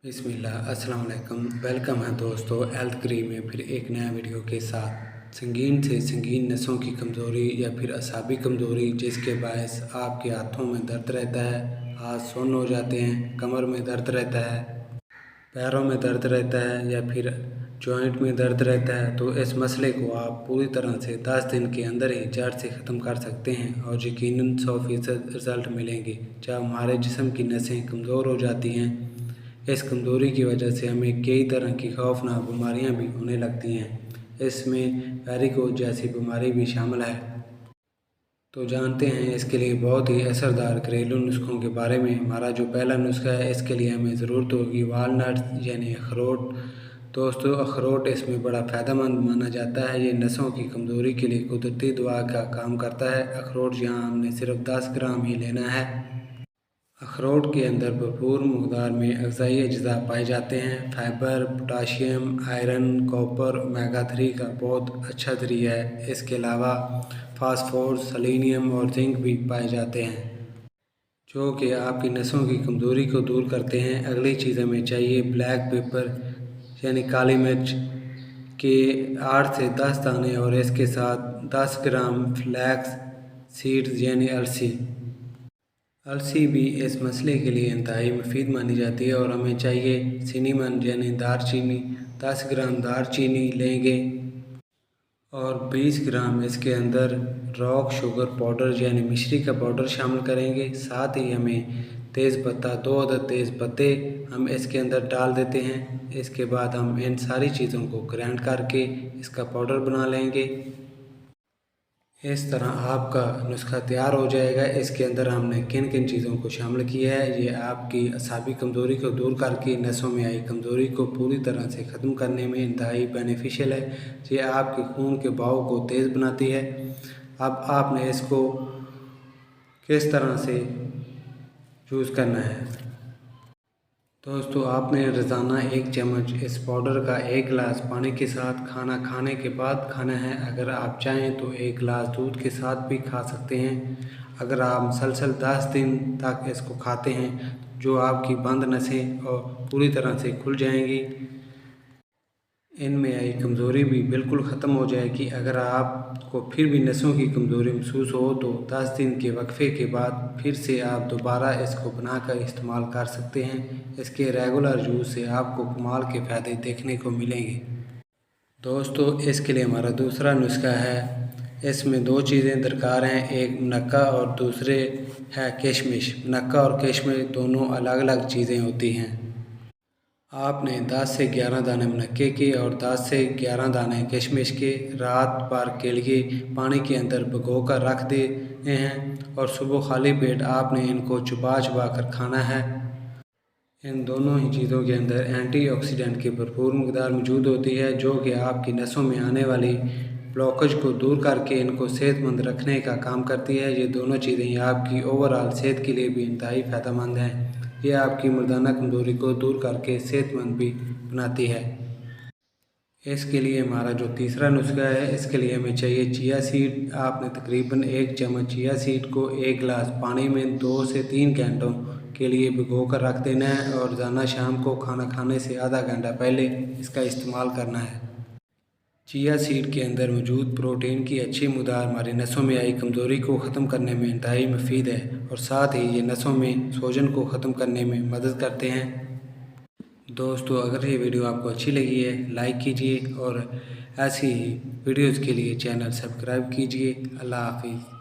बिस्मिल्लाह अस्सलाम वालेकुम। वेलकम है दोस्तों हेल्थ क्रीम में फिर एक नया वीडियो के साथ। संगीन से संगीन नसों की कमज़ोरी या फिर असाबी कमज़ोरी जिसके बायस आपके हाथों में दर्द रहता है, हाथ सुन्न हो जाते हैं, कमर में दर्द रहता है, पैरों में दर्द रहता है या फिर जॉइंट में दर्द रहता है, तो इस मसले को आप पूरी तरह से 10 दिन के अंदर ही जड़ से ख़त्म कर सकते हैं और यकीनन 100% रिज़ल्ट मिलेंगे। जब हमारे जिस्म की नसें कमज़ोर हो जाती हैं, इस कमज़ोरी की वजह से हमें कई तरह की खौफनाक बीमारियां भी होने लगती हैं। इसमें वेरिकोज जैसी बीमारी भी शामिल है। तो जानते हैं इसके लिए बहुत ही असरदार घरेलू नुस्खों के बारे में। हमारा जो पहला नुस्खा है, इसके लिए हमें ज़रूरत होगी वालनट यानी अखरोट। दोस्तों, अखरोट इसमें बड़ा फ़ायदेमंद माना जाता है। ये नसों की कमज़ोरी के लिए कुदरती दवा का काम करता है। अखरोट यहाँ हमने सिर्फ 10 ग्राम ही लेना है। अखरोट के अंदर भरपूर मकदार में ग़िज़ाई अज्जा पाए जाते हैं। Fibre, potassium, iron, copper, omega 3 का बहुत अच्छा ज़रिया है। इसके अलावा फास्फोरस, सेलेनियम और जिंक भी पाए जाते हैं जो कि आपकी नसों की कमज़ोरी को दूर करते हैं। अगली चीज़ हमें चाहिए ब्लैक पेपर यानी काली मिर्च के 8 से 10 दाने और इसके साथ 10 ग्राम फ्लैक्स सीड्स यानी अलसी। अलसी भी इस मसले के लिए इंतहाई मुफीद मानी जाती है। और हमें चाहिए सिनेमन यानी दारचीनी। 10 ग्राम दारचीनी लेंगे और 20 ग्राम इसके अंदर रॉक शुगर पाउडर यानी मिश्री का पाउडर शामिल करेंगे। साथ ही हमें तेज़पत्ता, 2 अदद तेज़पत्ते हम इसके अंदर डाल देते हैं। इसके बाद हम इन सारी चीज़ों को ग्राइंड करके इसका पाउडर बना लेंगे। इस तरह आपका नुस्खा तैयार हो जाएगा। इसके अंदर हमने किन किन चीज़ों को शामिल किया है, ये आपकी असाबी कमज़ोरी को दूर करके नसों में आई कमज़ोरी को पूरी तरह से ख़त्म करने में इंतहाई बेनिफिशियल है। ये आपके खून के बहाव को तेज़ बनाती है। अब आपने इसको किस तरह से यूज़ करना है। दोस्तों, आपने रोज़ाना 1 चम्मच इस पाउडर का 1 गिलास पानी के साथ खाना खाने के बाद खाना है। अगर आप चाहें तो 1 गिलास दूध के साथ भी खा सकते हैं। अगर आप मुसलसल 10 दिन तक इसको खाते हैं, जो आपकी बंद नसें और पूरी तरह से खुल जाएंगी, इनमें आई कमज़ोरी भी बिल्कुल ख़त्म हो जाएगी। अगर आपको फिर भी नसों की कमज़ोरी महसूस हो तो 10 दिन के वक्फे के बाद फिर से आप दोबारा इसको बनाकर इस्तेमाल कर सकते हैं। इसके रेगुलर यूज़ से आपको कमाल के फ़ायदे देखने को मिलेंगे। दोस्तों, इसके लिए हमारा दूसरा नुस्खा है। इसमें 2 चीज़ें दरकार हैं, एक मुनक्का और दूसरे है किशमिश। मुनक्का और किशमिश दोनों अलग अलग चीज़ें होती हैं। आपने 10 से 11 दाने मुनक्के के और 10 से 11 दाने किशमिश के रात भर के लिए पानी के अंदर भिगो कर रख देने हैं और सुबह खाली पेट आपने इनको चबा चबा कर खाना है। इन दोनों ही चीज़ों के अंदर एंटीऑक्सीडेंट की भरपूर मकदार मौजूद होती है, जो कि आपकी नसों में आने वाली ब्लॉकेज को दूर करके इनको सेहतमंद रखने का काम करती है। ये दोनों चीज़ें आपकी ओवरऑल सेहत के लिए भी इंतहाई फ़ायदेमंद हैं। ये आपकी मर्दाना कमज़ोरी को दूर करके सेहतमंद भी बनाती है। इसके लिए हमारा जो तीसरा नुस्खा है, इसके लिए हमें चाहिए चिया सीड। आपने तकरीबन 1 चम्मच चिया सीड को 1 गिलास पानी में 2 से 3 घंटों के लिए भिगो कर रख देना है और रोज़ाना शाम को खाना खाने से आधा घंटा पहले इसका इस्तेमाल करना है। चिया सीड के अंदर मौजूद प्रोटीन की अच्छी मकदार हमारी नसों में आई कमज़ोरी को ख़त्म करने में इंतहाई मुफीद है और साथ ही ये नसों में सूजन को ख़त्म करने में मदद करते हैं। दोस्तों, अगर ये वीडियो आपको अच्छी लगी है, लाइक कीजिए और ऐसी ही वीडियोज़ के लिए चैनल सब्सक्राइब कीजिए। अल्लाह हाफिज़।